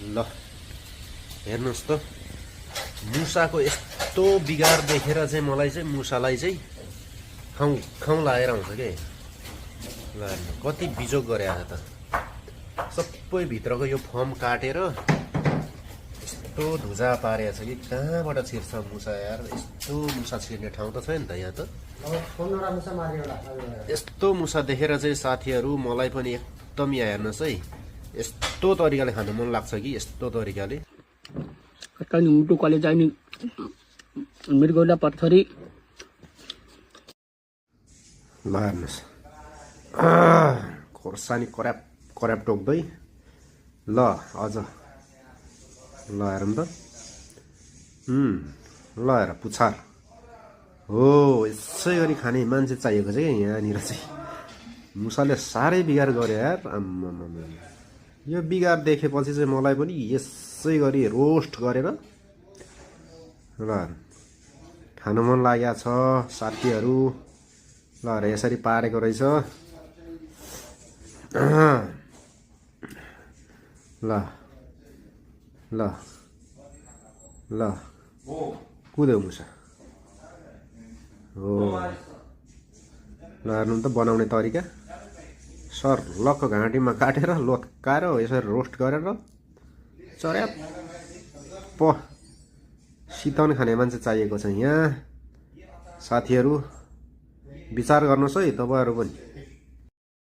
ल हेर्नुस् त मुसाको यस्तो बिगार देखेर चाहिँ मलाई चाहिँ मुसालाई चाहिँ खाउँ खाउँ लागेर आउँछ के। ल हेर्नु कति बिजोग गरे आज त सबै भित्रको यो फर्म काटेर यस्तो धुजा पारेको छ कि कहाँबाट छिर्छ मुसा यार। यस्तो मुसा छिर्ने ठाउँ त छैन त यहाँ त। यस्तो मुसा देखेर चाहिँ साथीहरू मलाई पनि एकदम यहाँ हेर्नुहोस् है यस्तो तरिकाले खानु मन लाग्छ कि यस्तो तरिकाले। कतनी मुटु कले जानी मृगौला पत्थरी ल हेर्नुहोस् खोर्सानी कराप कराप टोक्दै ल अझ ल हेरौँ त ल हेर पुछार हो यसै गरी खाने मान्छे चाहिएको चाहिँ यहाँनिर चाहिँ। मुसाले साह्रै बिगार गरे यार आम्मामा। यो बिगार देखेपछि चाहिँ मलाई पनि यसै गरी रोस्ट गरेर ल खानु मन लागेको छ साथीहरू। ल हेर यसरी पारेको रहेछ। ल ल ल कुद्यो मुसा हो। ल हेर्नु त बनाउने तरिका सर लक्क घाँटीमा काटेर लोत्काएर यसरी रोस्ट गरेर चर्याप प सिताउन खाने मान्छे चाहिएको छ यहाँ। साथीहरू विचार गर्नुहोस् है तपाईँहरू पनि।